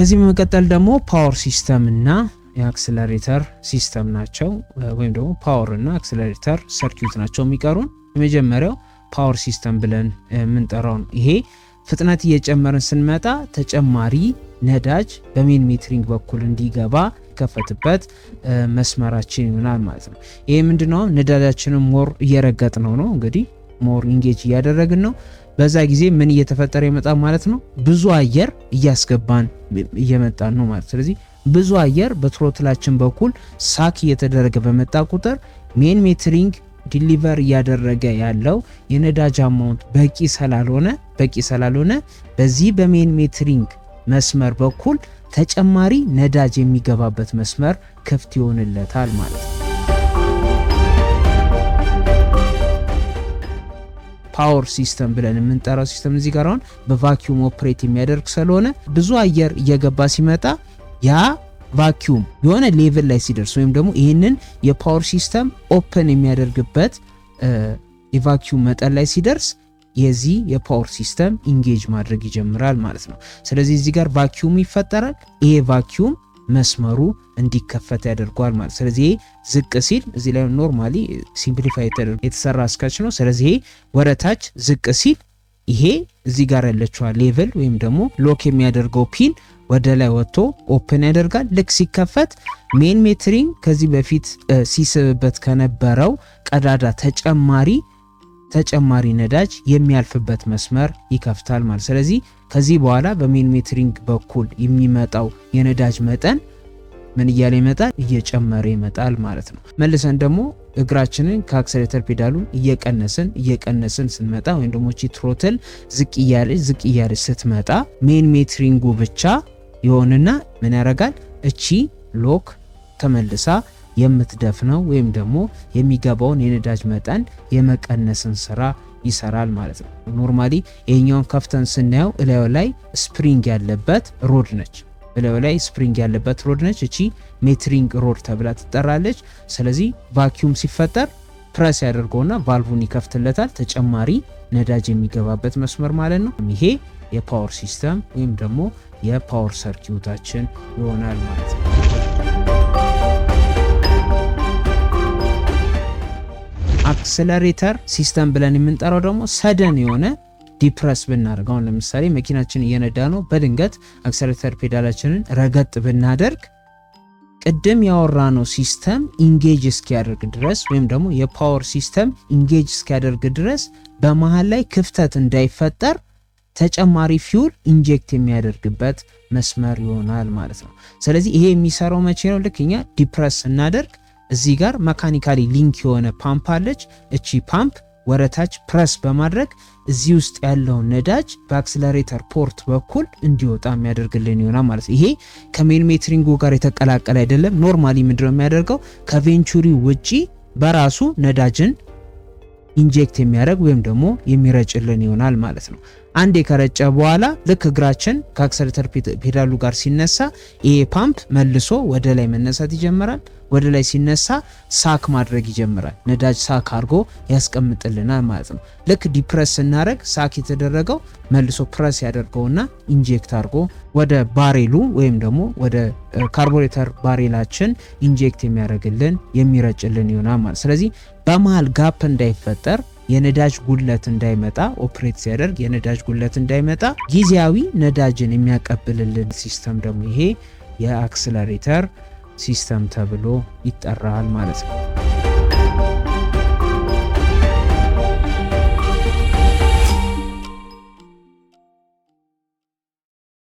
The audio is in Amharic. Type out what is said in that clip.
ከዚህ በመቀጠል ደግሞ ፓወር ሲስተም እና የአክሰለሬተር ሲስተም ናቸው ወይም ደግሞ ፓወር እና አክሰለሬተር ሰርኪዩት ናቸው የሚቀሩን። የመጀመሪያው ፓወር ሲስተም ብለን የምንጠራው ነው። ይሄ ፍጥነት እየጨመርን ስንመጣ ተጨማሪ ነዳጅ በሜን ሜትሪንግ በኩል እንዲገባ ከፈትበት መስመራችን ይሆናል ማለት ነው። ይሄ ምንድነው? ነዳጃችንን ሞር እየረገጥነው ነው እንግዲህ ሞር ኢንጌጅ እያደረግን ነው። በዛ ጊዜ ምን እየተፈጠረ ይመጣል ማለት ነው? ብዙ አየር እያስገባን እየመጣን ነው ማለት። ስለዚህ ብዙ አየር በትሮትላችን በኩል ሳክ እየተደረገ በመጣ ቁጥር ሜን ሜትሪንግ ዲሊቨር እያደረገ ያለው የነዳጅ አማውንት በቂ ስላልሆነ በዚህ በሜን ሜትሪንግ መስመር በኩል ተጨማሪ ነዳጅ የሚገባበት መስመር ክፍት ይሆንለታል ማለት ነው። ፓወር ሲስተም ብለን የምንጠራው ሲስተም እዚህ ጋር አሁን በቫኪዩም ኦፕሬት የሚያደርግ ስለሆነ ብዙ አየር እየገባ ሲመጣ ያ ቫኪዩም የሆነ ሌቭል ላይ ሲደርስ ወይም ደግሞ ይህንን የፓወር ሲስተም ኦፕን የሚያደርግበት የቫኪዩም መጠን ላይ ሲደርስ የዚህ የፓወር ሲስተም ኢንጌጅ ማድረግ ይጀምራል ማለት ነው። ስለዚህ እዚህ ጋር ቫኪዩም ይፈጠራል። ይሄ ቫኪዩም መስመሩ እንዲከፈት ያደርጓል ማለት። ስለዚህ ዝቅ ሲል እዚህ ላይ ኖርማሊ ሲምፕሊፋይ የተሰራ ስኬች ነው። ስለዚህ ወረታች ዝቅ ሲል ይሄ እዚህ ጋር ያለችው ሌቭል ወይም ደግሞ ሎክ የሚያደርገው ፒን ወደ ላይ ወጥቶ ኦፕን ያደርጋል። ልክ ሲከፈት ሜን ሜትሪንግ ከዚህ በፊት ሲስብበት ከነበረው ቀዳዳ ተጨማሪ ነዳጅ የሚያልፍበት መስመር ይከፍታል ማለት። ስለዚህ ከዚህ በኋላ በሜን ሜትሪንግ በኩል የሚመጣው የነዳጅ መጠን ምን እያለ ይመጣል? እየጨመረ ይመጣል ማለት ነው። መልሰን ደግሞ እግራችንን ከአክሰሌተር ፔዳሉን እየቀነስን ስንመጣ ወይም ደግሞ እቺ ትሮትል ዝቅ እያለች ስትመጣ ሜን ሜትሪንጉ ብቻ ይሆንና ምን ያደርጋል? እቺ ሎክ ተመልሳ የምትደፍነው ወይም ደግሞ የሚገባውን የነዳጅ መጠን የመቀነስን ስራ ይሰራል ማለት ነው። ኖርማሊ ይሄኛውን ከፍተን ስናየው እላዩ ላይ ስፕሪንግ ያለበት ሮድ ነች። እቺ ሜትሪንግ ሮድ ተብላ ትጠራለች። ስለዚህ ቫኪዩም ሲፈጠር ፕረስ ያደርገውና ቫልቭን ይከፍትለታል፣ ተጨማሪ ነዳጅ የሚገባበት መስመር ማለት ነው። ይሄ የፓወር ሲስተም ወይም ደግሞ የፓወር ሰርኪዩታችን ይሆናል ማለት ነው። አክሰለሬተር ሲስተም ብለን የምንጠራው ደግሞ ሰደን የሆነ ዲፕረስ ብናደርገው፣ ለምሳሌ መኪናችን እየነዳ ነው፣ በድንገት አክሰለሬተር ፔዳላችንን ረገጥ ብናደርግ ቅድም ያወራነው ሲስተም ኢንጌጅ እስኪያደርግ ድረስ ወይም ደግሞ የፓወር ሲስተም ኢንጌጅ እስኪያደርግ ድረስ በመሃል ላይ ክፍተት እንዳይፈጠር ተጨማሪ ፊውል ኢንጀክት የሚያደርግበት መስመር ይሆናል ማለት ነው። ስለዚህ ይሄ የሚሰራው መቼ ነው? ልክ እኛ ዲፕረስ እናደርግ እዚህ ጋር መካኒካሊ ሊንክ የሆነ ፓምፕ አለች። እቺ ፓምፕ ወረታች ፕረስ በማድረግ እዚህ ውስጥ ያለውን ነዳጅ በአክሰለሬተር ፖርት በኩል እንዲወጣ የሚያደርግልን ይሆናል ማለት ነው። ይሄ ከሜን ሜትሪንጉ ጋር የተቀላቀለ አይደለም። ኖርማሊ ምንድነው የሚያደርገው? ከቬንቹሪ ውጪ በራሱ ነዳጅን ኢንጀክት የሚያደርግ ወይም ደግሞ የሚረጭልን ይሆናል ማለት ነው። አንዴ ከረጨ በኋላ ልክ እግራችን ከአክሰለሬተር ፔዳሉ ጋር ሲነሳ ይሄ ፓምፕ መልሶ ወደ ላይ መነሳት ይጀምራል። ወደ ላይ ሲነሳ ሳክ ማድረግ ይጀምራል። ነዳጅ ሳክ አድርጎ ያስቀምጥልናል ማለት ነው። ልክ ዲፕረስ ስናደርግ ሳክ የተደረገው መልሶ ፕረስ ያደርገውና ኢንጀክት አድርጎ ወደ ባሬሉ ወይም ደግሞ ወደ ካርቡሬተር ባሬላችን ኢንጀክት የሚያደርግልን የሚረጭልን ይሆናል ማለት። ስለዚህ በመሃል ጋፕ እንዳይፈጠር የነዳጅ ጉድለት እንዳይመጣ ኦፕሬት ሲያደርግ የነዳጅ ጉድለት እንዳይመጣ ጊዜያዊ ነዳጅን የሚያቀብልልን ሲስተም ደግሞ ይሄ የአክሰለሬተር ሲስተም ተብሎ ይጠራል ማለት ነው።